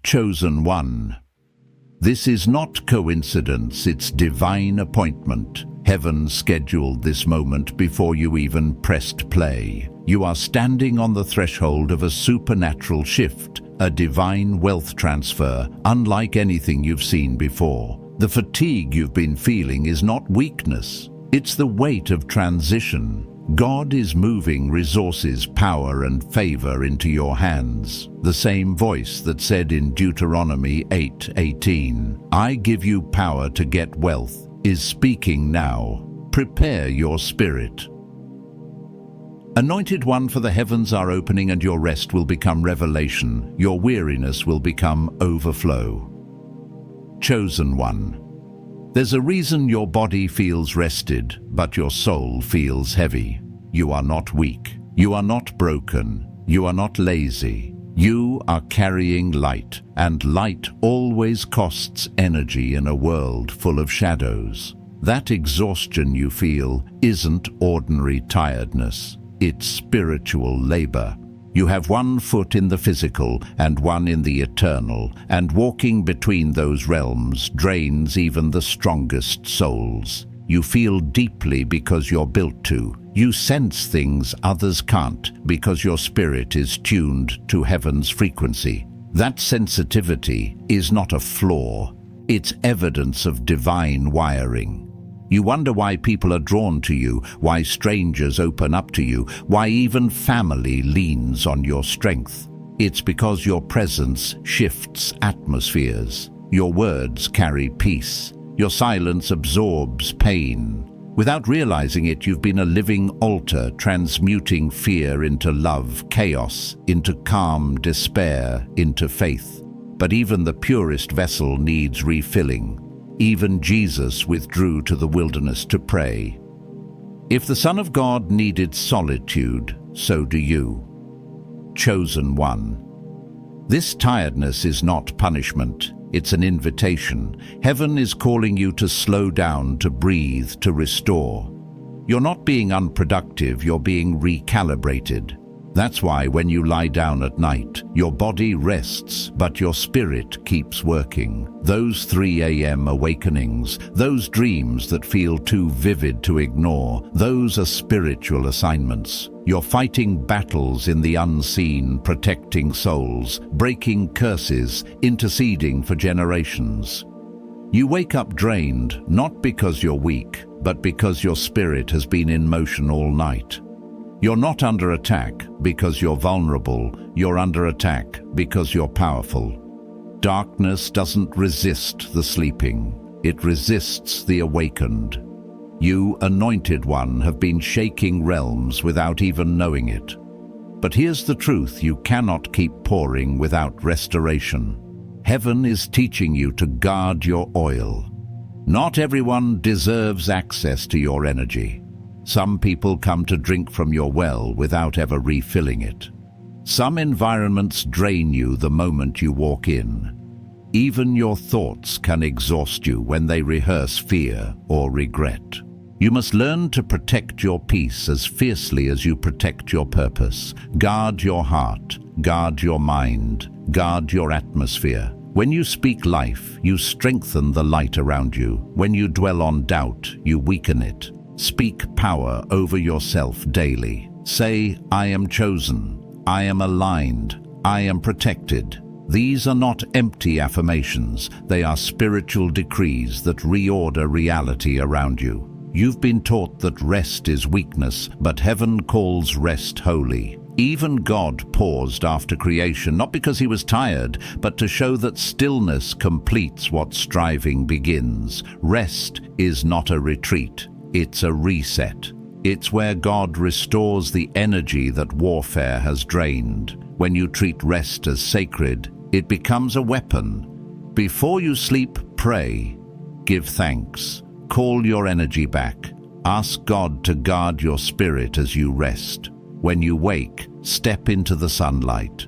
Chosen one. This is not coincidence, it's divine appointment. Heaven scheduled this moment before you even pressed play. You are standing on the threshold of a supernatural shift, a divine wealth transfer, unlike anything you've seen before. The fatigue you've been feeling is not weakness, it's the weight of transition. God is moving resources, power, and favor into your hands. The same voice that said in Deuteronomy 8:18, "I give you power to get wealth," is speaking now. Prepare your spirit. Anointed one, for the heavens are opening and your rest will become revelation. Your weariness will become overflow. Chosen one. There's a reason your body feels rested, but your soul feels heavy. You are not weak. You are not broken. You are not lazy. You are carrying light, and light always costs energy in a world full of shadows. That exhaustion you feel isn't ordinary tiredness. It's spiritual labor. You have one foot in the physical and one in the eternal, and walking between those realms drains even the strongest souls. You feel deeply because you're built to. You sense things others can't because your spirit is tuned to heaven's frequency. That sensitivity is not a flaw, it's evidence of divine wiring. You wonder why people are drawn to you, why strangers open up to you, why even family leans on your strength. It's because your presence shifts atmospheres. Your words carry peace. Your silence absorbs pain. Without realizing it, you've been a living altar, transmuting fear into love, chaos into calm, despair into faith. But even the purest vessel needs refilling. Even Jesus withdrew to the wilderness to pray. If the Son of God needed solitude, so do you. Chosen one. This tiredness is not punishment, it's an invitation. Heaven is calling you to slow down, to breathe, to restore. You're not being unproductive, you're being recalibrated. That's why when you lie down at night, your body rests, but your spirit keeps working. Those 3 a.m. awakenings, those dreams that feel too vivid to ignore, those are spiritual assignments. You're fighting battles in the unseen, protecting souls, breaking curses, interceding for generations. You wake up drained, not because you're weak, but because your spirit has been in motion all night. You're not under attack because you're vulnerable. You're under attack because you're powerful. Darkness doesn't resist the sleeping. It resists the awakened. You, anointed one, have been shaking realms without even knowing it. But here's the truth: you cannot keep pouring without restoration. Heaven is teaching you to guard your oil. Not everyone deserves access to your energy. Some people come to drink from your well without ever refilling it. Some environments drain you the moment you walk in. Even your thoughts can exhaust you when they rehearse fear or regret. You must learn to protect your peace as fiercely as you protect your purpose. Guard your heart, guard your mind, guard your atmosphere. When you speak life, you strengthen the light around you. When you dwell on doubt, you weaken it. Speak power over yourself daily. Say, "I am chosen, I am aligned, I am protected." These are not empty affirmations, they are spiritual decrees that reorder reality around you. You've been taught that rest is weakness, but heaven calls rest holy. Even God paused after creation, not because he was tired, but to show that stillness completes what striving begins. Rest is not a retreat. It's a reset. It's where God restores the energy that warfare has drained. When you treat rest as sacred, it becomes a weapon. Before you sleep, pray. Give thanks. Call your energy back. Ask God to guard your spirit as you rest. When you wake, step into the sunlight.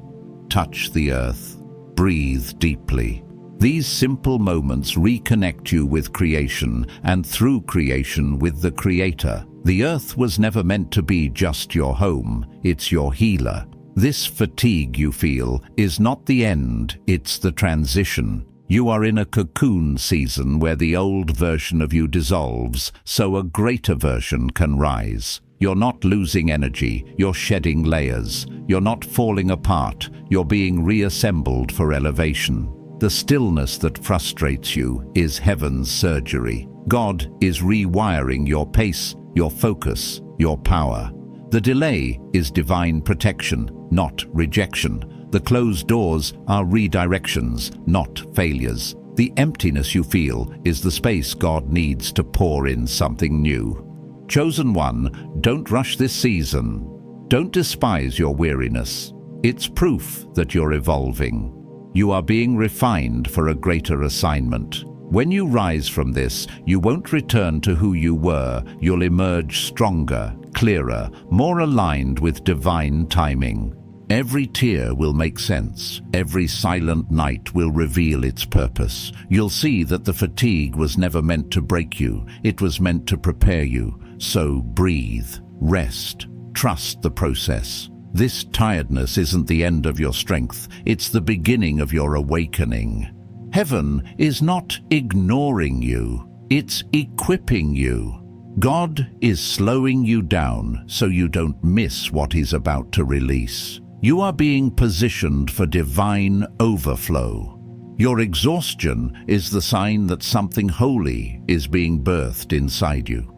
Touch the earth. Breathe deeply. These simple moments reconnect you with creation, and through creation with the Creator. The earth was never meant to be just your home, it's your healer. This fatigue you feel is not the end, it's the transition. You are in a cocoon season where the old version of you dissolves, so a greater version can rise. You're not losing energy, you're shedding layers. You're not falling apart, you're being reassembled for elevation. The stillness that frustrates you is heaven's surgery. God is rewiring your pace, your focus, your power. The delay is divine protection, not rejection. The closed doors are redirections, not failures. The emptiness you feel is the space God needs to pour in something new. Chosen one, don't rush this season. Don't despise your weariness. It's proof that you're evolving. You are being refined for a greater assignment. When you rise from this, you won't return to who you were. You'll emerge stronger, clearer, more aligned with divine timing. Every tear will make sense. Every silent night will reveal its purpose. You'll see that the fatigue was never meant to break you. It was meant to prepare you. So breathe, rest, trust the process. This tiredness isn't the end of your strength. It's the beginning of your awakening. Heaven is not ignoring you. It's equipping you. God is slowing you down so you don't miss what He's about to release. You are being positioned for divine overflow. Your exhaustion is the sign that something holy is being birthed inside you.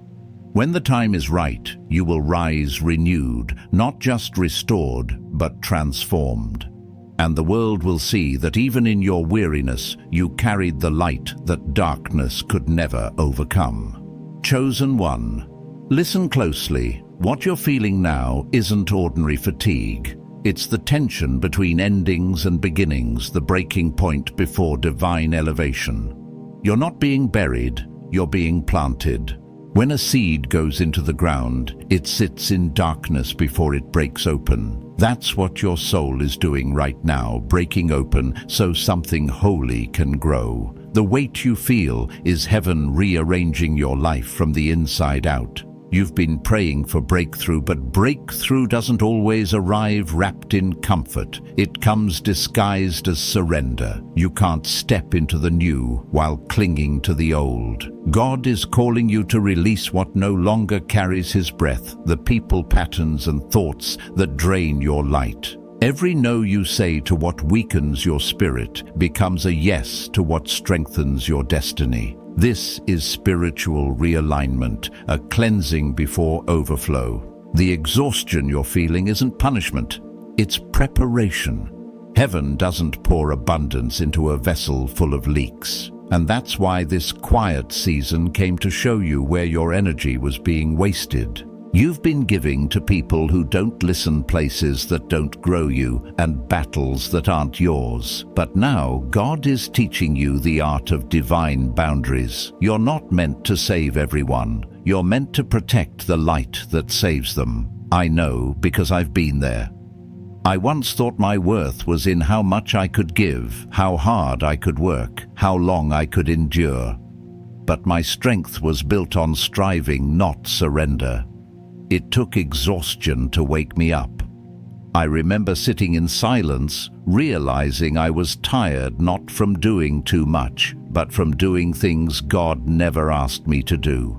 When the time is right, you will rise renewed, not just restored, but transformed. And the world will see that even in your weariness, you carried the light that darkness could never overcome. Chosen one, listen closely. What you're feeling now isn't ordinary fatigue. It's the tension between endings and beginnings, the breaking point before divine elevation. You're not being buried, you're being planted. When a seed goes into the ground, it sits in darkness before it breaks open. That's what your soul is doing right now, breaking open so something holy can grow. The weight you feel is heaven rearranging your life from the inside out. You've been praying for breakthrough, but breakthrough doesn't always arrive wrapped in comfort. It comes disguised as surrender. You can't step into the new while clinging to the old. God is calling you to release what no longer carries His breath, the people patterns and thoughts that drain your light. Every no you say to what weakens your spirit becomes a yes to what strengthens your destiny. This is spiritual realignment, a cleansing before overflow. The exhaustion you're feeling isn't punishment, it's preparation. Heaven doesn't pour abundance into a vessel full of leaks. And that's why this quiet season came to show you where your energy was being wasted. You've been giving to people who don't listen, places that don't grow you, and battles that aren't yours. But now God is teaching you the art of divine boundaries. You're not meant to save everyone. You're meant to protect the light that saves them. I know because I've been there. I once thought my worth was in how much I could give, how hard I could work, how long I could endure. But my strength was built on striving, not surrender. It took exhaustion to wake me up. I remember sitting in silence, realizing I was tired not from doing too much, but from doing things God never asked me to do.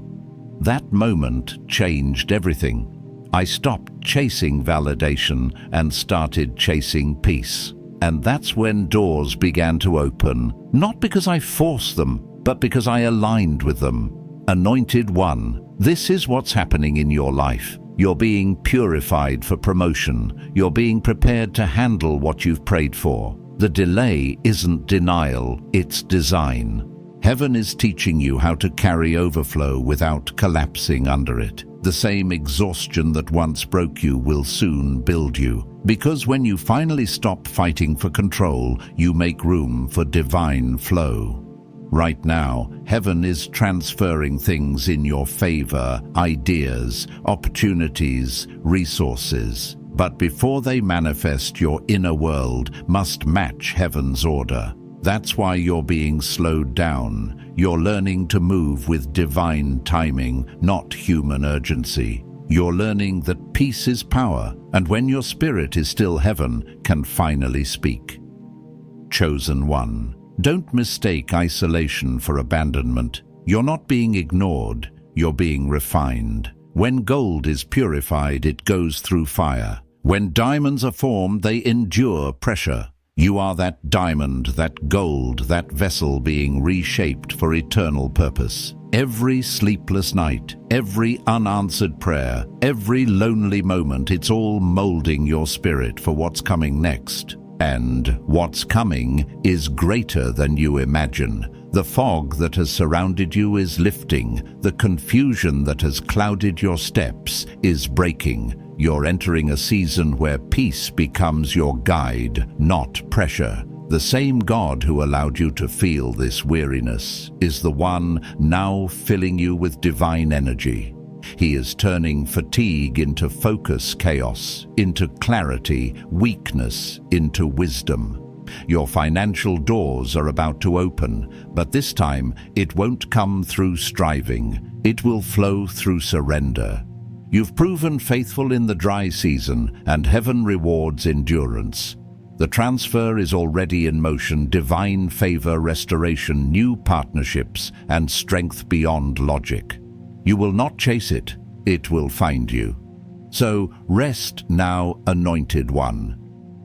That moment changed everything. I stopped chasing validation and started chasing peace. And that's when doors began to open, not because I forced them, but because I aligned with them. Anointed one, this is what's happening in your life. You're being purified for promotion. You're being prepared to handle what you've prayed for. The delay isn't denial, it's design. Heaven is teaching you how to carry overflow without collapsing under it. The same exhaustion that once broke you will soon build you. Because when you finally stop fighting for control, you make room for divine flow. Right now, heaven is transferring things in your favor, ideas, opportunities, resources. But before they manifest, your inner world must match heaven's order. That's why you're being slowed down. You're learning to move with divine timing, not human urgency. You're learning that peace is power, and when your spirit is still, heaven can finally speak. Chosen one. Don't mistake isolation for abandonment. You're not being ignored, you're being refined. When gold is purified, it goes through fire. When diamonds are formed, they endure pressure. You are that diamond, that gold, that vessel being reshaped for eternal purpose. Every sleepless night, every unanswered prayer, every lonely moment, it's all molding your spirit for what's coming next. And what's coming is greater than you imagine. The fog that has surrounded you is lifting. The confusion that has clouded your steps is breaking. You're entering a season where peace becomes your guide, not pressure. The same God who allowed you to feel this weariness is the one now filling you with divine energy. He is turning fatigue into focus, chaos into clarity, weakness into wisdom. Your financial doors are about to open, but this time it won't come through striving. It will flow through surrender. You've proven faithful in the dry season, and heaven rewards endurance. The transfer is already in motion, divine favor, restoration, new partnerships, and strength beyond logic. You will not chase it, it will find you. So rest now, anointed one.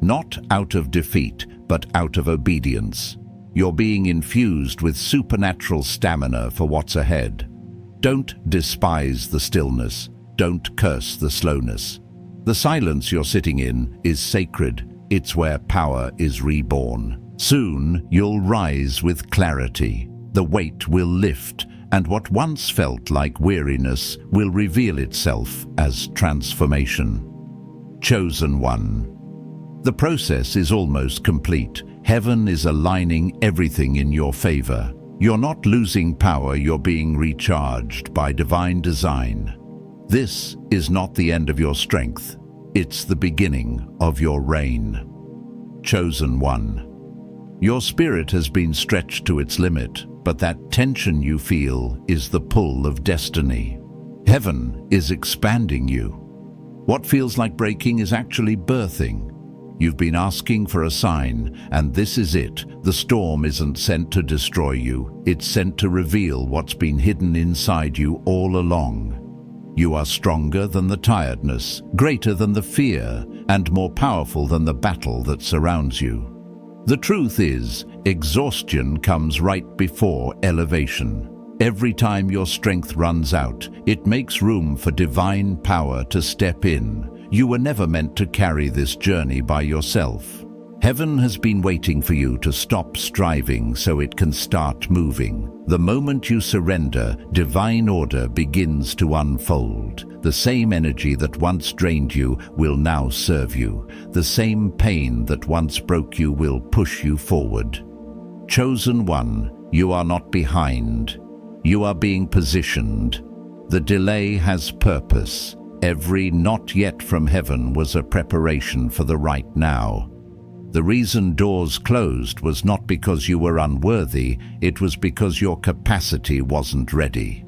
Not out of defeat, but out of obedience. You're being infused with supernatural stamina for what's ahead. Don't despise the stillness. Don't curse the slowness. The silence you're sitting in is sacred. It's where power is reborn. Soon you'll rise with clarity. The weight will lift, and what once felt like weariness will reveal itself as transformation. Chosen one. The process is almost complete. Heaven is aligning everything in your favor. You're not losing power, you're being recharged by divine design. This is not the end of your strength. It's the beginning of your reign. Chosen one. Your spirit has been stretched to its limit, but that tension you feel is the pull of destiny. Heaven is expanding you. What feels like breaking is actually birthing. You've been asking for a sign, and this is it. The storm isn't sent to destroy you. It's sent to reveal what's been hidden inside you all along. You are stronger than the tiredness, greater than the fear, and more powerful than the battle that surrounds you. The truth is, exhaustion comes right before elevation. Every time your strength runs out, it makes room for divine power to step in. You were never meant to carry this journey by yourself. Heaven has been waiting for you to stop striving so it can start moving. The moment you surrender, divine order begins to unfold. The same energy that once drained you will now serve you. The same pain that once broke you will push you forward. Chosen one, you are not behind. You are being positioned. The delay has purpose. Every not yet from heaven was a preparation for the right now. The reason doors closed was not because you were unworthy, it was because your capacity wasn't ready.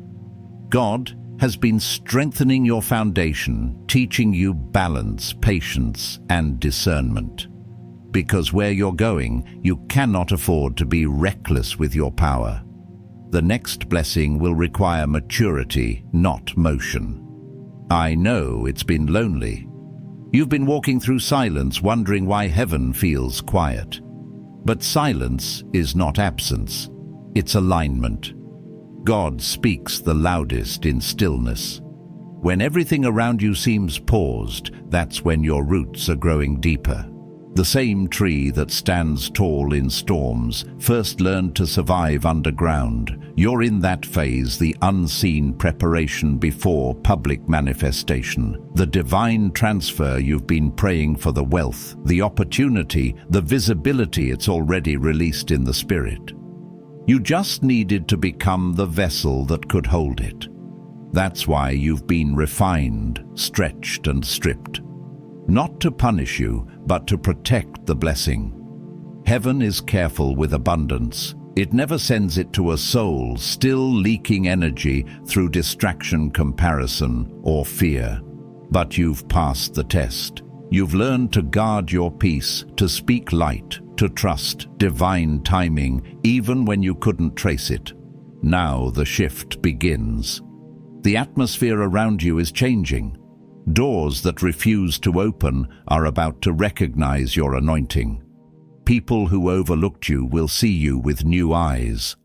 God has been strengthening your foundation, teaching you balance, patience, and discernment. Because where you're going, you cannot afford to be reckless with your power. The next blessing will require maturity, not motion. I know it's been lonely. You've been walking through silence, wondering why heaven feels quiet. But silence is not absence, it's alignment. God speaks the loudest in stillness. When everything around you seems paused, that's when your roots are growing deeper. The same tree that stands tall in storms first learned to survive underground. You're in that phase, the unseen preparation before public manifestation. The divine transfer you've been praying for, the wealth, the opportunity, the visibility, it's already released in the spirit. You just needed to become the vessel that could hold it. That's why you've been refined, stretched, and stripped. Not to punish you, but to protect the blessing. Heaven is careful with abundance. It never sends it to a soul still leaking energy through distraction, comparison, or fear. But you've passed the test. You've learned to guard your peace, to speak light, to trust divine timing, even when you couldn't trace it. Now the shift begins. The atmosphere around you is changing. Doors that refuse to open are about to recognize your anointing. People who overlooked you will see you with new eyes.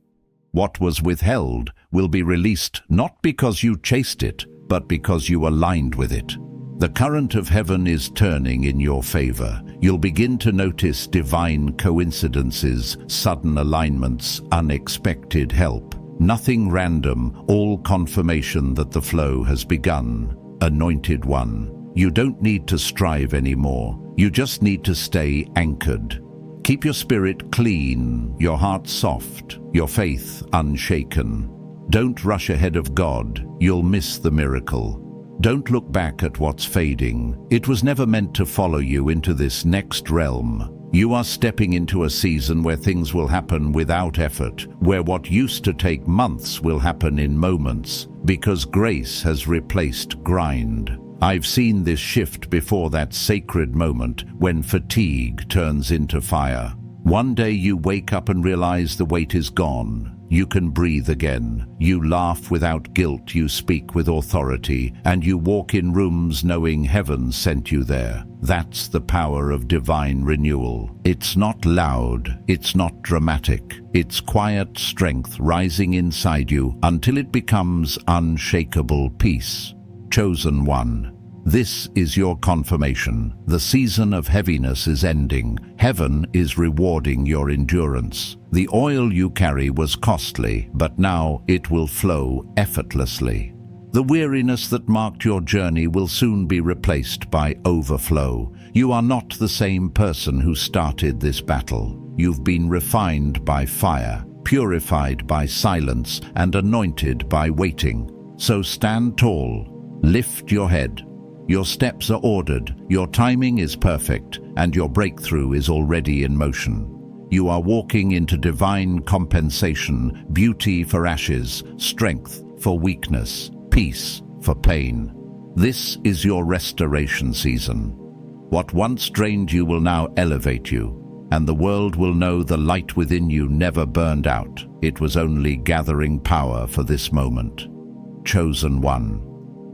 What was withheld will be released not because you chased it, but because you aligned with it. The current of heaven is turning in your favor. You'll begin to notice divine coincidences, sudden alignments, unexpected help. Nothing random, all confirmation that the flow has begun. Anointed one, you don't need to strive anymore. You just need to stay anchored. Keep your spirit clean, your heart soft, your faith unshaken. Don't rush ahead of God, you'll miss the miracle. Don't look back at what's fading. It was never meant to follow you into this next realm. You are stepping into a season where things will happen without effort, where what used to take months will happen in moments, because grace has replaced grind. I've seen this shift before, that sacred moment when fatigue turns into fire. One day you wake up and realize the weight is gone. You can breathe again. You laugh without guilt, you speak with authority, and you walk in rooms knowing heaven sent you there. That's the power of divine renewal. It's not loud, it's not dramatic. It's quiet strength rising inside you until it becomes unshakable peace. Chosen one, this is your confirmation. The season of heaviness is ending. Heaven is rewarding your endurance. The oil you carry was costly, but now it will flow effortlessly. The weariness that marked your journey will soon be replaced by overflow. You are not the same person who started this battle. You've been refined by fire, purified by silence, and anointed by waiting. So stand tall, lift your head. Your steps are ordered, your timing is perfect, and your breakthrough is already in motion. You are walking into divine compensation, beauty for ashes, strength for weakness, peace for pain. This is your restoration season. What once drained you will now elevate you, and the world will know the light within you never burned out. It was only gathering power for this moment. Chosen one.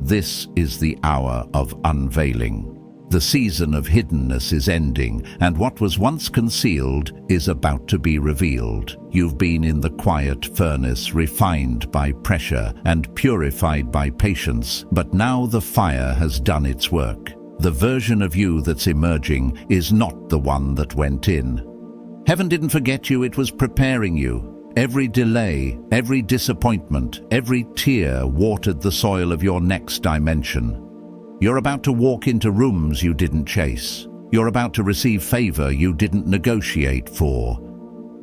This is the hour of unveiling. The season of hiddenness is ending, and what was once concealed is about to be revealed. You've been in the quiet furnace, refined by pressure and purified by patience, but now the fire has done its work. The version of you that's emerging is not the one that went in. Heaven didn't forget you, it was preparing you. Every delay, every disappointment, every tear watered the soil of your next dimension. You're about to walk into rooms you didn't chase. You're about to receive favor you didn't negotiate for.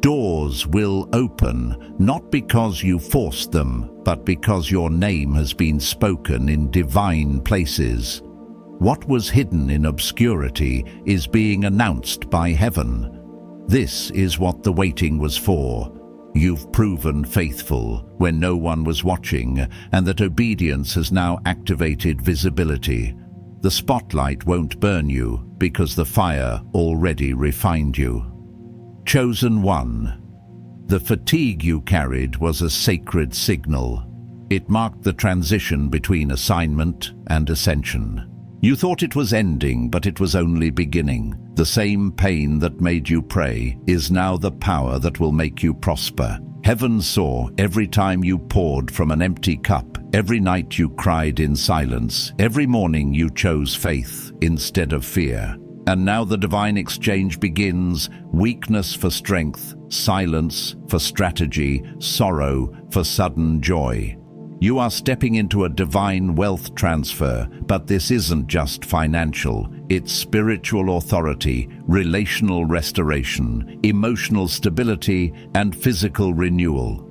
Doors will open, not because you forced them, but because your name has been spoken in divine places. What was hidden in obscurity is being announced by heaven. This is what the waiting was for. You've proven faithful when no one was watching, and that obedience has now activated visibility. The spotlight won't burn you because the fire already refined you. Chosen one. The fatigue you carried was a sacred signal. It marked the transition between assignment and ascension. You thought it was ending, but it was only beginning. The same pain that made you pray is now the power that will make you prosper. Heaven saw every time you poured from an empty cup, every night you cried in silence, every morning you chose faith instead of fear. And now the divine exchange begins, weakness for strength, silence for strategy, sorrow for sudden joy. You are stepping into a divine wealth transfer, but this isn't just financial. It's spiritual authority, relational restoration, emotional stability, and physical renewal.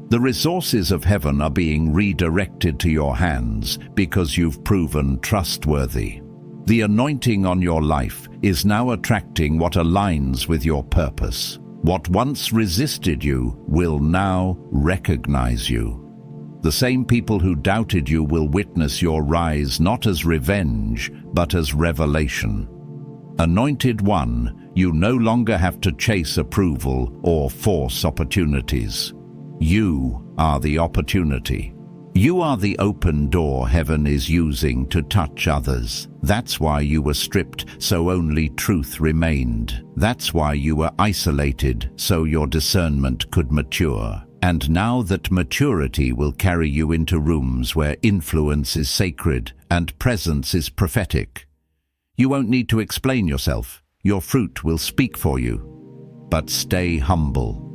The resources of heaven are being redirected to your hands because you've proven trustworthy. The anointing on your life is now attracting what aligns with your purpose. What once resisted you will now recognize you. The same people who doubted you will witness your rise not as revenge, but as revelation. Anointed One, you no longer have to chase approval or force opportunities. You are the opportunity. You are the open door heaven is using to touch others. That's why you were stripped, so only truth remained. That's why you were isolated, so your discernment could mature. And now that maturity will carry you into rooms where influence is sacred and presence is prophetic. You won't need to explain yourself. Your fruit will speak for you. But stay humble.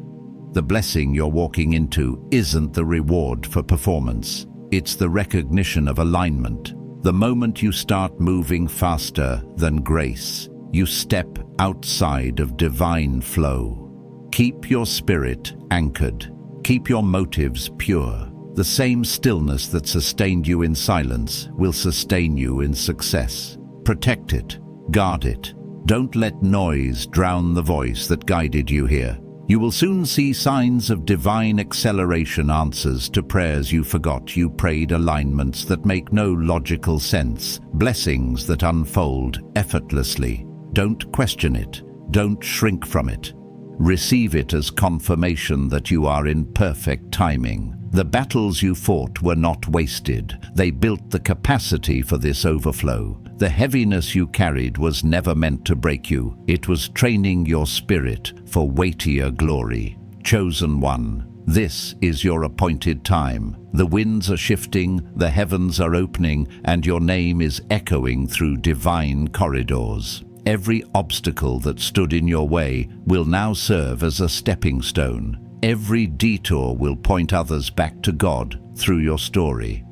The blessing you're walking into isn't the reward for performance. It's the recognition of alignment. The moment you start moving faster than grace, you step outside of divine flow. Keep your spirit anchored. Keep your motives pure. The same stillness that sustained you in silence will sustain you in success. Protect it. Guard it. Don't let noise drown the voice that guided you here. You will soon see signs of divine acceleration, answers to prayers you forgot you prayed, alignments that make no logical sense, blessings that unfold effortlessly. Don't question it. Don't shrink from it. Receive it as confirmation that you are in perfect timing. The battles you fought were not wasted. They built the capacity for this overflow. The heaviness you carried was never meant to break you. It was training your spirit for weightier glory. Chosen One, this is your appointed time. The winds are shifting, the heavens are opening, and your name is echoing through divine corridors. Every obstacle that stood in your way will now serve as a stepping stone. Every detour will point others back to God through your story.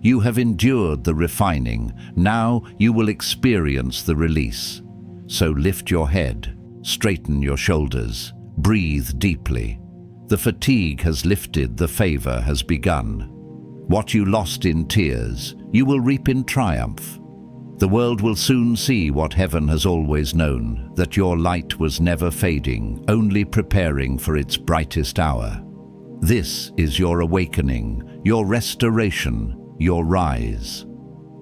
You have endured the refining. Now you will experience the release. So lift your head, straighten your shoulders, breathe deeply. The fatigue has lifted, the favor has begun. What you lost in tears, you will reap in triumph. The world will soon see what heaven has always known, that your light was never fading, only preparing for its brightest hour. This is your awakening, your restoration, your rise.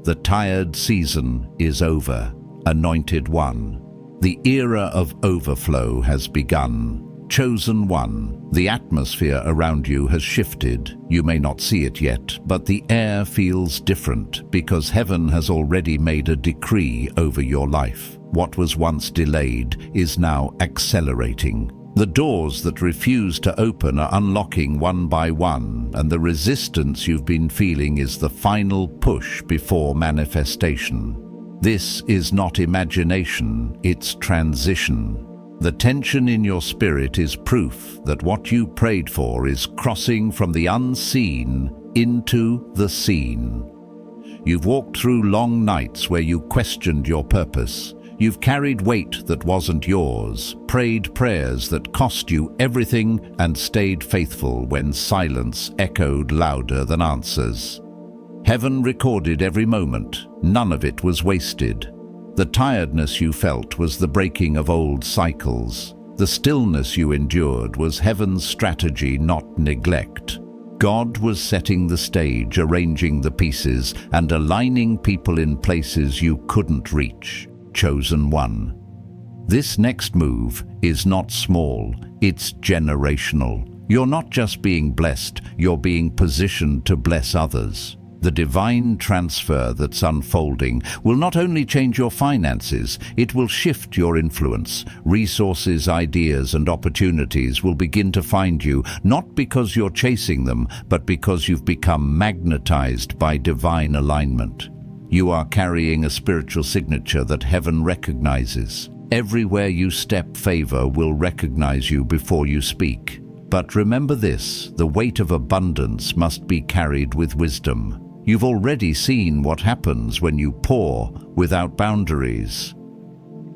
The tired season is over, Anointed One. The era of overflow has begun. Chosen One, the atmosphere around you has shifted. You may not see it yet, but the air feels different because heaven has already made a decree over your life. What was once delayed is now accelerating. The doors that refuse to open are unlocking one by one, and the resistance you've been feeling is the final push before manifestation. This is not imagination, it's transition. The tension in your spirit is proof that what you prayed for is crossing from the unseen into the seen. You've walked through long nights where you questioned your purpose. You've carried weight that wasn't yours, prayed prayers that cost you everything, and stayed faithful when silence echoed louder than answers. Heaven recorded every moment. None of it was wasted. The tiredness you felt was the breaking of old cycles. The stillness you endured was heaven's strategy, not neglect. God was setting the stage, arranging the pieces, and aligning people in places you couldn't reach. Chosen One. This next move is not small, it's generational. You're not just being blessed, you're being positioned to bless others. The divine transfer that's unfolding will not only change your finances, it will shift your influence. Resources, ideas, and opportunities will begin to find you, not because you're chasing them, but because you've become magnetized by divine alignment. You are carrying a spiritual signature that heaven recognizes. Everywhere you step, favor will recognize you before you speak. But remember this, the weight of abundance must be carried with wisdom. You've already seen what happens when you pour without boundaries.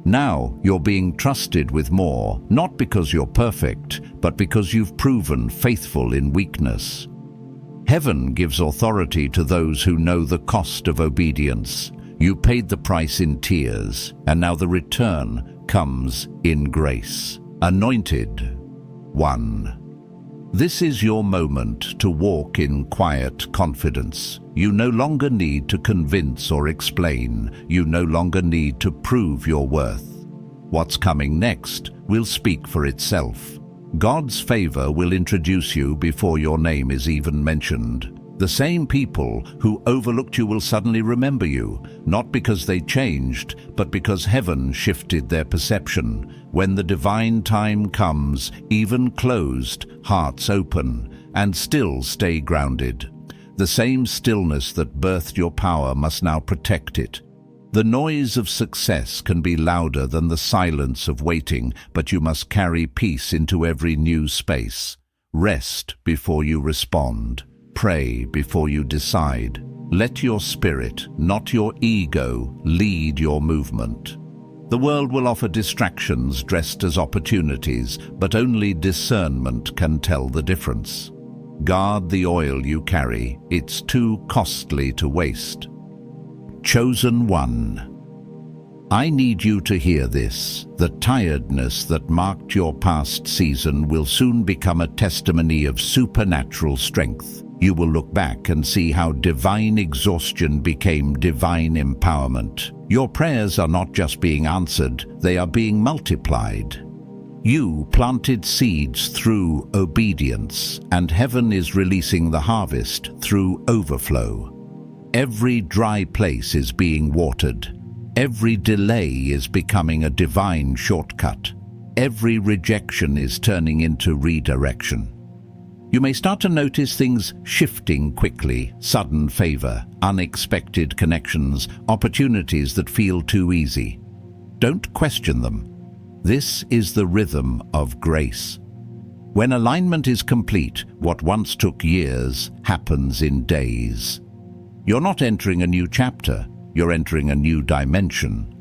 Now you're being trusted with more, not because you're perfect, but because you've proven faithful in weakness. Heaven gives authority to those who know the cost of obedience. You paid the price in tears, and now the return comes in grace. Anointed, 1. This is your moment to walk in quiet confidence. You no longer need to convince or explain. You no longer need to prove your worth. What's coming next will speak for itself. God's favor will introduce you before your name is even mentioned. The same people who overlooked you will suddenly remember you, not because they changed, but because heaven shifted their perception. When the divine time comes, even closed hearts open and still stay grounded. The same stillness that birthed your power must now protect it. The noise of success can be louder than the silence of waiting, but you must carry peace into every new space. Rest before you respond. Pray before you decide. Let your spirit, not your ego, lead your movement. The world will offer distractions dressed as opportunities, but only discernment can tell the difference. Guard the oil you carry. It's too costly to waste. Chosen one. I need you to hear this. The tiredness that marked your past season will soon become a testimony of supernatural strength. You will look back and see how divine exhaustion became divine empowerment. Your prayers are not just being answered, they are being multiplied. You planted seeds through obedience, and heaven is releasing the harvest through overflow. Every dry place is being watered. Every delay is becoming a divine shortcut. Every rejection is turning into redirection. You may start to notice things shifting quickly, sudden favor, unexpected connections, opportunities that feel too easy. Don't question them. This is the rhythm of grace. When alignment is complete, what once took years happens in days. You're not entering a new chapter, you're entering a new dimension.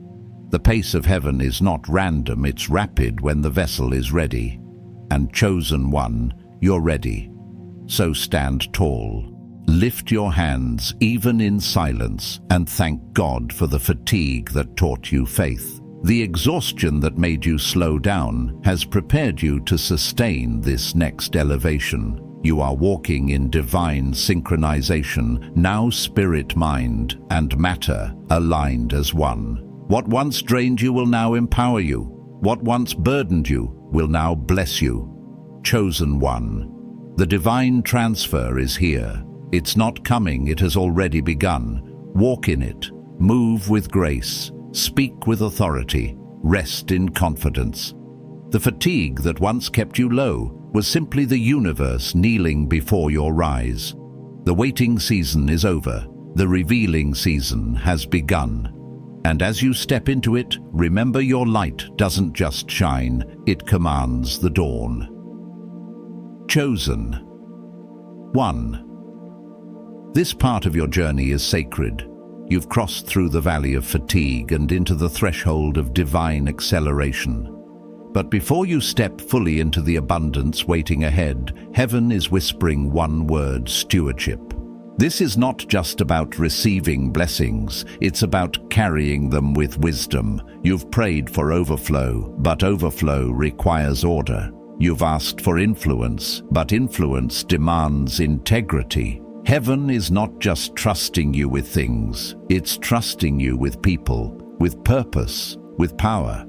The pace of heaven is not random, it's rapid when the vessel is ready. And chosen one, you're ready. So stand tall. Lift your hands, even in silence, and thank God for the fatigue that taught you faith. The exhaustion that made you slow down has prepared you to sustain this next elevation. You are walking in divine synchronization, now spirit, mind, and matter aligned as one. What once drained you will now empower you. What once burdened you will now bless you. Chosen one. The divine transfer is here. It's not coming, it has already begun. Walk in it. Move with grace. Speak with authority. Rest in confidence. The fatigue that once kept you low was simply the universe kneeling before your rise. The waiting season is over. The revealing season has begun. And as you step into it, remember your light doesn't just shine, it commands the dawn. Chosen. 1. This part of your journey is sacred. You've crossed through the valley of fatigue and into the threshold of divine acceleration. But before you step fully into the abundance waiting ahead, heaven is whispering one word: stewardship. This is not just about receiving blessings, it's about carrying them with wisdom. You've prayed for overflow, but overflow requires order. You've asked for influence, but influence demands integrity. Heaven is not just trusting you with things, it's trusting you with people, with purpose, with power.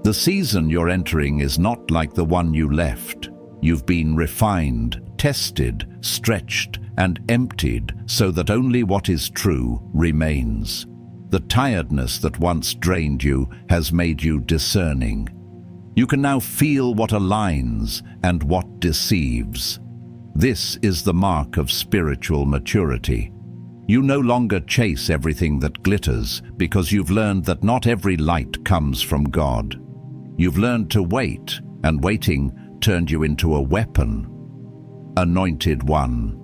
The season you're entering is not like the one you left. You've been refined, tested, stretched, and emptied so that only what is true remains. The tiredness that once drained you has made you discerning. You can now feel what aligns and what deceives. This is the mark of spiritual maturity. You no longer chase everything that glitters because you've learned that not every light comes from God. You've learned to wait, and waiting turned you into a weapon. Anointed one.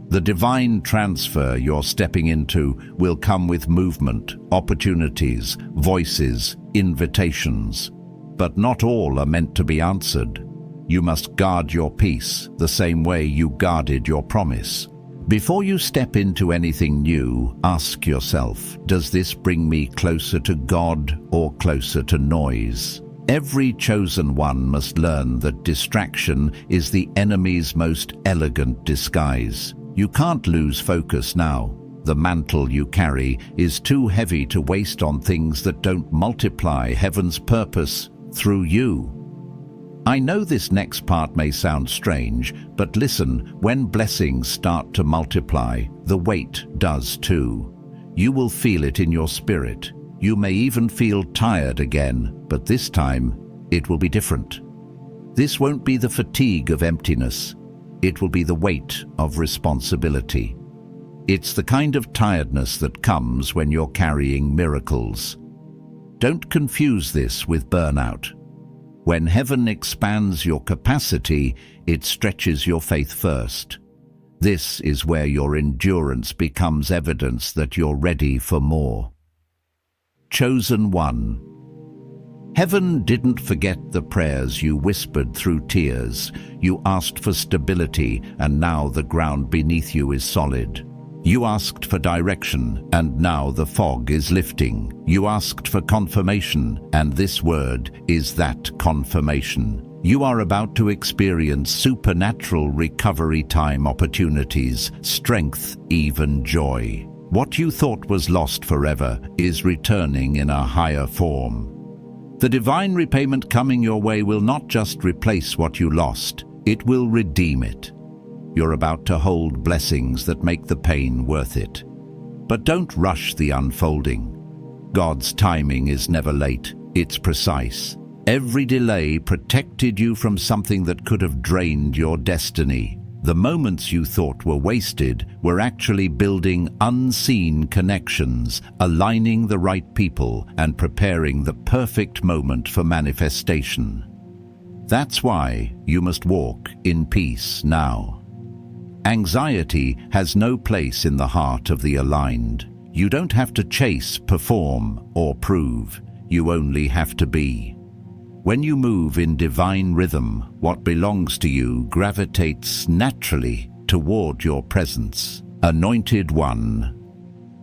The divine transfer you're stepping into will come with movement, opportunities, voices, invitations. But not all are meant to be answered. You must guard your peace the same way you guarded your promise. Before you step into anything new, ask yourself, does this bring me closer to God or closer to noise? Every chosen one must learn that distraction is the enemy's most elegant disguise. You can't lose focus now. The mantle you carry is too heavy to waste on things that don't multiply heaven's purpose through you. I know this next part may sound strange, but listen, when blessings start to multiply, the weight does too. You will feel it in your spirit. You may even feel tired again, but this time it will be different. This won't be the fatigue of emptiness. It will be the weight of responsibility. It's the kind of tiredness that comes when you're carrying miracles. Don't confuse this with burnout. When heaven expands your capacity, it stretches your faith first. This is where your endurance becomes evidence that you're ready for more. Chosen one. Heaven didn't forget the prayers you whispered through tears. You asked for stability, and now the ground beneath you is solid. You asked for direction, and now the fog is lifting. You asked for confirmation, and this word is that confirmation. You are about to experience supernatural recovery time opportunities, strength, even joy. What you thought was lost forever is returning in a higher form. The divine repayment coming your way will not just replace what you lost, it will redeem it. You're about to hold blessings that make the pain worth it. But don't rush the unfolding. God's timing is never late, it's precise. Every delay protected you from something that could have drained your destiny. The moments you thought were wasted were actually building unseen connections, aligning the right people and preparing the perfect moment for manifestation. That's why you must walk in peace now. Anxiety has no place in the heart of the aligned. You don't have to chase, perform, or prove. You only have to be. When you move in divine rhythm, what belongs to you gravitates naturally toward your presence. Anointed one.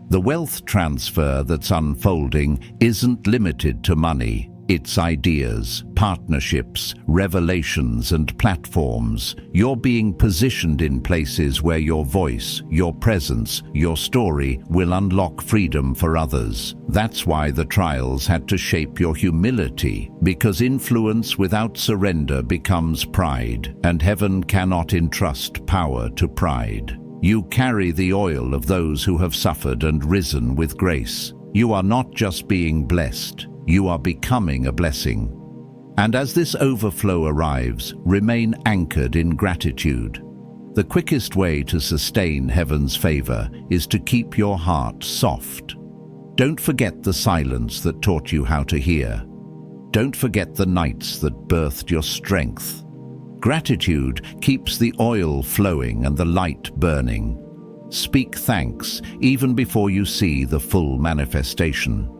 The wealth transfer that's unfolding isn't limited to money. It's ideas, partnerships, revelations, and platforms. You're being positioned in places where your voice, your presence, your story will unlock freedom for others. That's why the trials had to shape your humility, because influence without surrender becomes pride, and heaven cannot entrust power to pride. You carry the oil of those who have suffered and risen with grace. You are not just being blessed. You are becoming a blessing. And as this overflow arrives, remain anchored in gratitude. The quickest way to sustain heaven's favor is to keep your heart soft. Don't forget the silence that taught you how to hear. Don't forget the nights that birthed your strength. Gratitude keeps the oil flowing and the light burning. Speak thanks even before you see the full manifestation.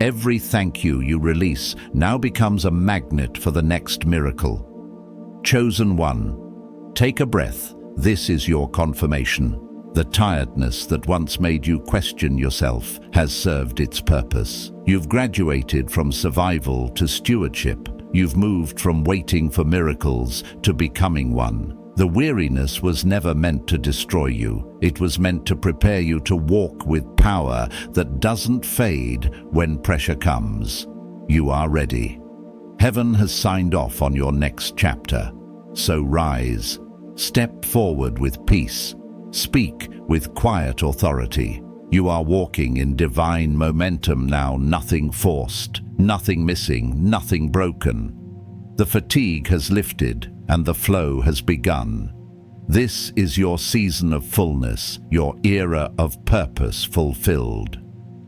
Every thank you release now becomes a magnet for the next miracle. Chosen one, take a breath. This is your confirmation. The tiredness that once made you question yourself has served its purpose. You've graduated from survival to stewardship. You've moved from waiting for miracles to becoming one. The weariness was never meant to destroy you. It was meant to prepare you to walk with power that doesn't fade when pressure comes. You are ready. Heaven has signed off on your next chapter. So rise. Step forward with peace. Speak with quiet authority. You are walking in divine momentum now, nothing forced, nothing missing, nothing broken. The fatigue has lifted and the flow has begun. This is your season of fullness, your era of purpose fulfilled.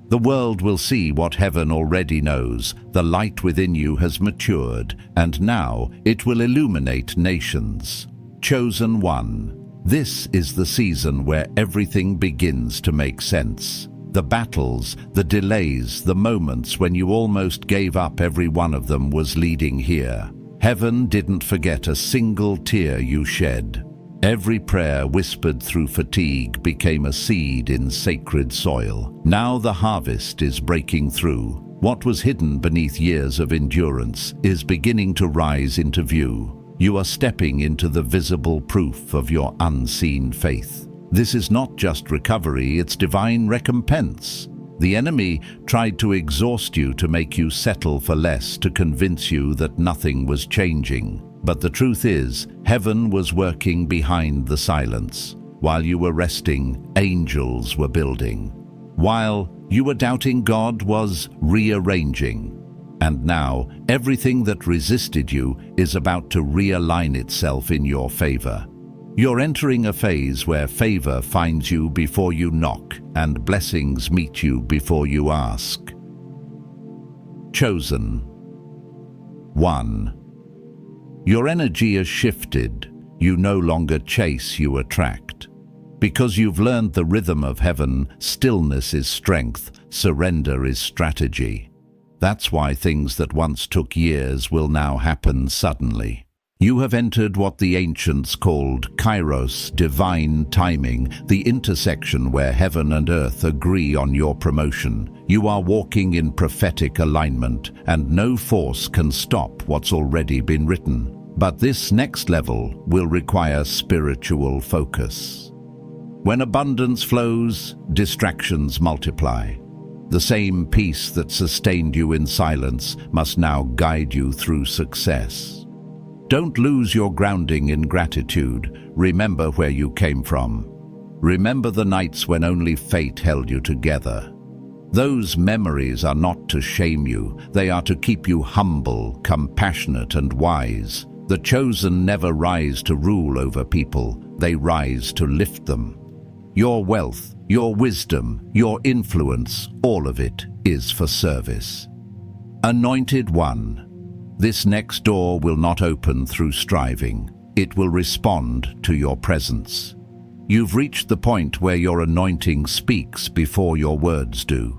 The world will see what heaven already knows. The light within you has matured, and now it will illuminate nations. Chosen one. This is the season where everything begins to make sense. The battles, the delays, the moments when you almost gave up, every one of them was leading here. Heaven didn't forget a single tear you shed. Every prayer whispered through fatigue became a seed in sacred soil. Now the harvest is breaking through. What was hidden beneath years of endurance is beginning to rise into view. You are stepping into the visible proof of your unseen faith. This is not just recovery, it's divine recompense. The enemy tried to exhaust you to make you settle for less, to convince you that nothing was changing. But the truth is, heaven was working behind the silence. While you were resting, angels were building. While you were doubting, God was rearranging. And now, everything that resisted you is about to realign itself in your favor. You're entering a phase where favor finds you before you knock, and blessings meet you before you ask. Chosen. 1. Your energy has shifted. You no longer chase, you attract. Because you've learned the rhythm of heaven, stillness is strength, surrender is strategy. That's why things that once took years will now happen suddenly. You have entered what the ancients called kairos, divine timing, the intersection where heaven and earth agree on your promotion. You are walking in prophetic alignment, and no force can stop what's already been written. But this next level will require spiritual focus. When abundance flows, distractions multiply. The same peace that sustained you in silence must now guide you through success. Don't lose your grounding in gratitude. Remember where you came from. Remember the nights when only fate held you together. Those memories are not to shame you. They are to keep you humble, compassionate, and wise. The chosen never rise to rule over people. They rise to lift them. Your wealth, your wisdom, your influence, all of it is for service. Anointed One. This next door will not open through striving. It will respond to your presence. You've reached the point where your anointing speaks before your words do.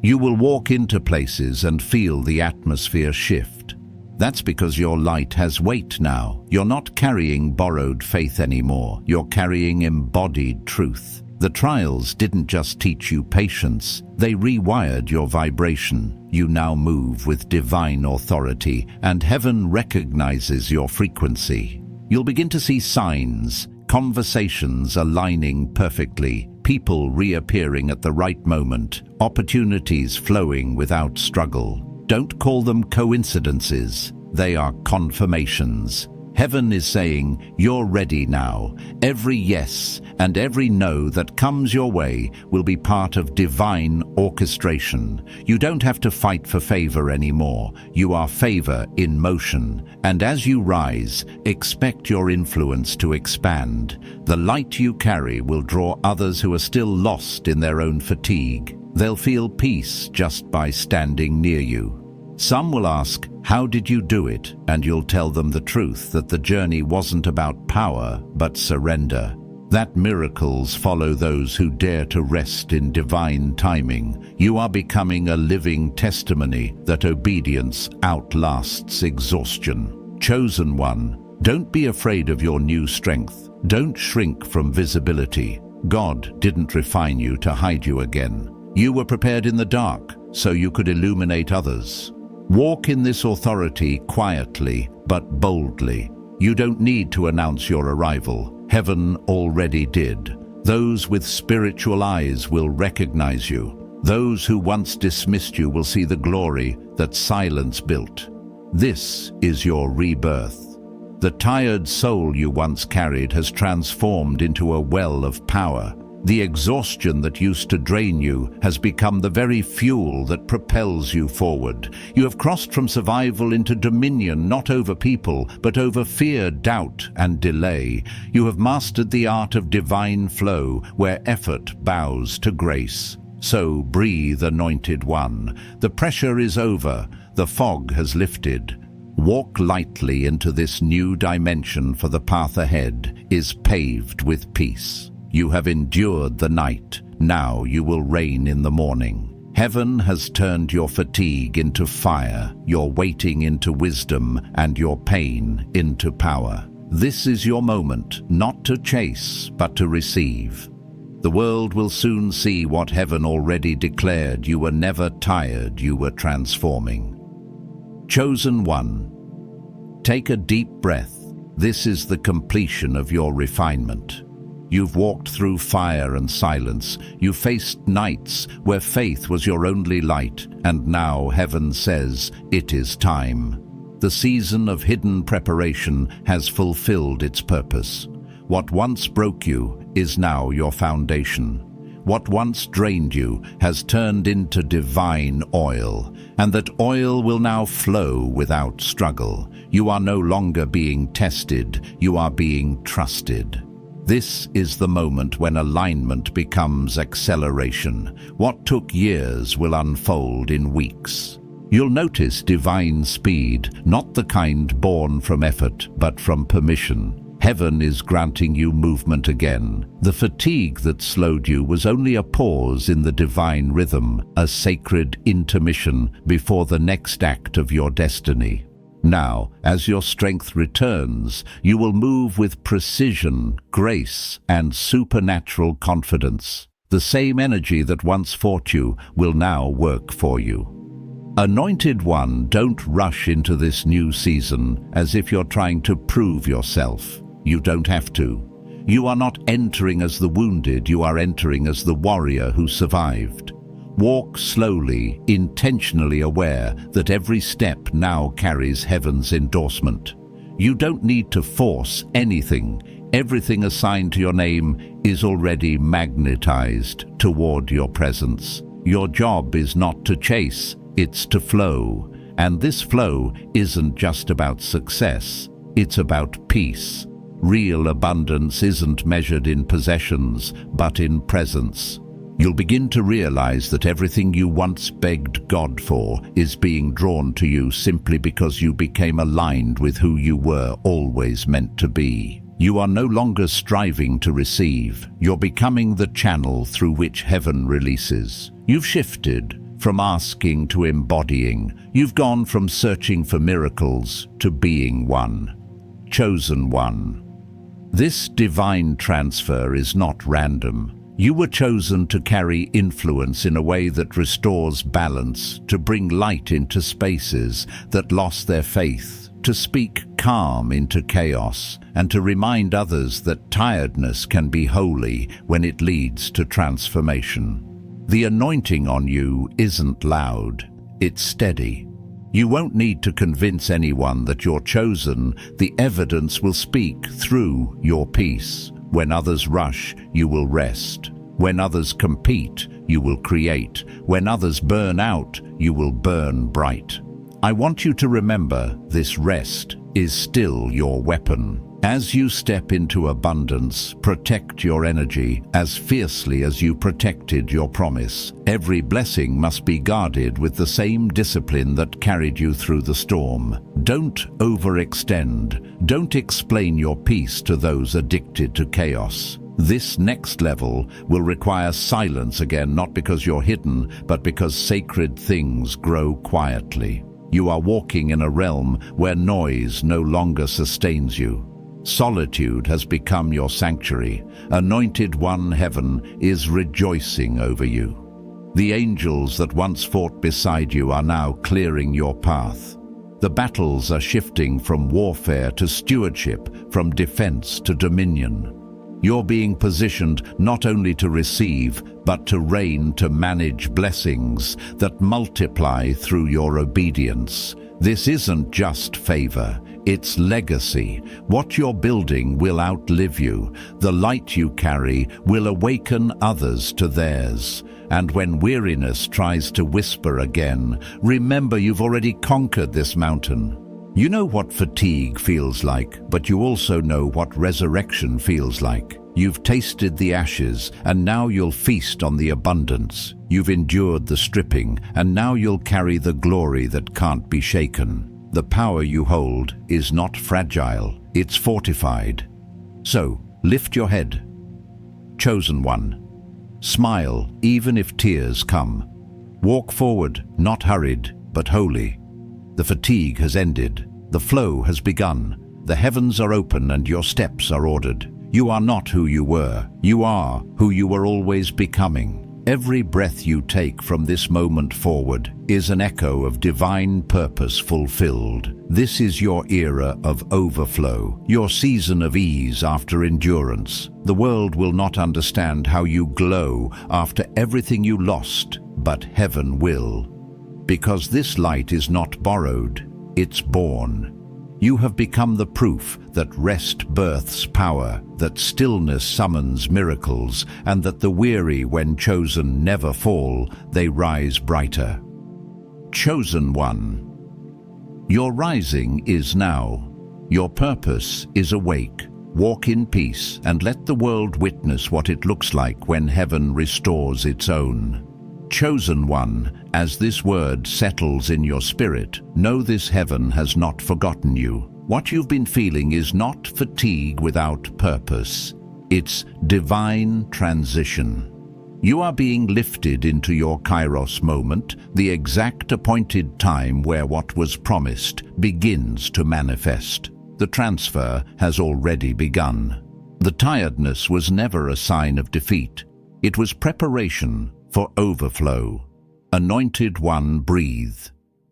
You will walk into places and feel the atmosphere shift. That's because your light has weight now. You're not carrying borrowed faith anymore. You're carrying embodied truth. The trials didn't just teach you patience, they rewired your vibration. You now move with divine authority, and heaven recognizes your frequency. You'll begin to see signs, conversations aligning perfectly, people reappearing at the right moment, opportunities flowing without struggle. Don't call them coincidences, they are confirmations. Heaven is saying, you're ready now. Every yes and every no that comes your way will be part of divine orchestration. You don't have to fight for favor anymore. You are favor in motion. And as you rise, expect your influence to expand. The light you carry will draw others who are still lost in their own fatigue. They'll feel peace just by standing near you. Some will ask, how did you do it? And you'll tell them the truth, that the journey wasn't about power, but surrender. That miracles follow those who dare to rest in divine timing. You are becoming a living testimony that obedience outlasts exhaustion. Chosen One, don't be afraid of your new strength. Don't shrink from visibility. God didn't refine you to hide you again. You were prepared in the dark, so you could illuminate others. Walk in this authority quietly but boldly. You don't need to announce your arrival. Heaven already did. Those with spiritual eyes will recognize you. Those who once dismissed you will see the glory that silence built. This is your rebirth. The tired soul you once carried has transformed into a well of power. The exhaustion that used to drain you has become the very fuel that propels you forward. You have crossed from survival into dominion, not over people, but over fear, doubt, and delay. You have mastered the art of divine flow, where effort bows to grace. So breathe, Anointed One. The pressure is over. The fog has lifted. Walk lightly into this new dimension, for the path ahead is paved with peace. You have endured the night. Now you will reign in the morning. Heaven has turned your fatigue into fire, your waiting into wisdom, and your pain into power. This is your moment, not to chase, but to receive. The world will soon see what heaven already declared. You were never tired, you were transforming. Chosen one, take a deep breath. This is the completion of your refinement. You've walked through fire and silence. You faced nights where faith was your only light, and now heaven says, it is time. The season of hidden preparation has fulfilled its purpose. What once broke you is now your foundation. What once drained you has turned into divine oil, and that oil will now flow without struggle. You are no longer being tested, you are being trusted. This is the moment when alignment becomes acceleration. What took years will unfold in weeks. You'll notice divine speed, not the kind born from effort, but from permission. Heaven is granting you movement again. The fatigue that slowed you was only a pause in the divine rhythm, a sacred intermission before the next act of your destiny. Now, as your strength returns, you will move with precision, grace, and supernatural confidence. The same energy that once fought you will now work for you. Anointed one, don't rush into this new season as if you're trying to prove yourself. You don't have to. You are not entering as the wounded, you are entering as the warrior who survived. Walk slowly, intentionally aware that every step now carries heaven's endorsement. You don't need to force anything. Everything assigned to your name is already magnetized toward your presence. Your job is not to chase, it's to flow. And this flow isn't just about success, it's about peace. Real abundance isn't measured in possessions, but in presence. You'll begin to realize that everything you once begged God for is being drawn to you simply because you became aligned with who you were always meant to be. You are no longer striving to receive. You're becoming the channel through which heaven releases. You've shifted from asking to embodying. You've gone from searching for miracles to being one. Chosen one. This divine transfer is not random. You were chosen to carry influence in a way that restores balance, to bring light into spaces that lost their faith, to speak calm into chaos, and to remind others that tiredness can be holy when it leads to transformation. The anointing on you isn't loud, it's steady. You won't need to convince anyone that you're chosen. The evidence will speak through your peace. When others rush, you will rest. When others compete, you will create. When others burn out, you will burn bright. I want you to remember this rest is still your weapon. As you step into abundance, protect your energy as fiercely as you protected your promise. Every blessing must be guarded with the same discipline that carried you through the storm. Don't overextend. Don't explain your peace to those addicted to chaos. This next level will require silence again, not because you're hidden, but because sacred things grow quietly. You are walking in a realm where noise no longer sustains you. Solitude has become your sanctuary. Anointed one, heaven is rejoicing over you. The angels that once fought beside you are now clearing your path. The battles are shifting from warfare to stewardship, from defense to dominion. You're being positioned not only to receive, but to reign, to manage blessings that multiply through your obedience. This isn't just favor, it's legacy. What you're building will outlive you. The light you carry will awaken others to theirs. And when weariness tries to whisper again, remember you've already conquered this mountain. You know what fatigue feels like, but you also know what resurrection feels like. You've tasted the ashes, and now you'll feast on the abundance. You've endured the stripping, and now you'll carry the glory that can't be shaken. The power you hold is not fragile, it's fortified. So, lift your head. Chosen one. Smile, even if tears come. Walk forward, not hurried, but holy. The fatigue has ended. The flow has begun. The heavens are open and your steps are ordered. You are not who you were. You are who you were always becoming. Every breath you take from this moment forward is an echo of divine purpose fulfilled. This is your era of overflow, your season of ease after endurance. The world will not understand how you glow after everything you lost, but heaven will. Because this light is not borrowed, it's born. You have become the proof that rest births power, that stillness summons miracles, and that the weary, when chosen, never fall, they rise brighter. Chosen one. Your rising is now. Your purpose is awake. Walk in peace and let the world witness what it looks like when heaven restores its own. Chosen one, as this word settles in your spirit, know this heaven has not forgotten you. What you've been feeling is not fatigue without purpose. It's divine transition. You are being lifted into your Kairos moment, the exact appointed time where what was promised begins to manifest. The transfer has already begun. The tiredness was never a sign of defeat. It was preparation for overflow. Anointed one, breathe.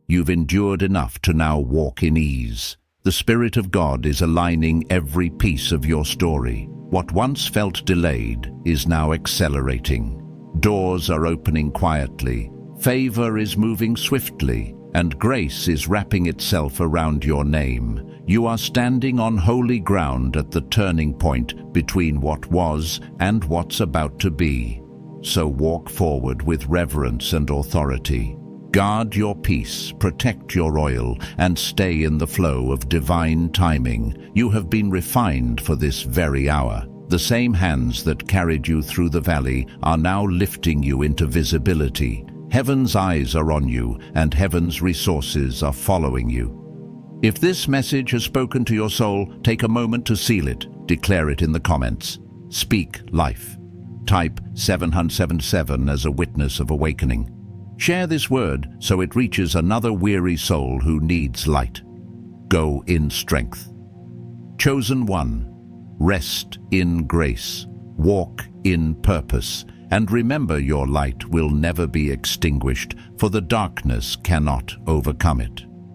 You've endured enough to now walk in ease. The Spirit of God is aligning every piece of your story. What once felt delayed is now accelerating. Doors are opening quietly, favor is moving swiftly, and grace is wrapping itself around your name. You are standing on holy ground at the turning point between what was and what's about to be. So walk forward with reverence and authority. Guard your peace, protect your oil, and stay in the flow of divine timing. You have been refined for this very hour. The same hands that carried you through the valley are now lifting you into visibility. Heaven's eyes are on you, and heaven's resources are following you. If this message has spoken to your soul, take a moment to seal it. Declare it in the comments. Speak life. Type 777 as a witness of awakening. Share this word so it reaches another weary soul who needs light. Go in strength. Chosen one, rest in grace, walk in purpose, and remember your light will never be extinguished, for the darkness cannot overcome it.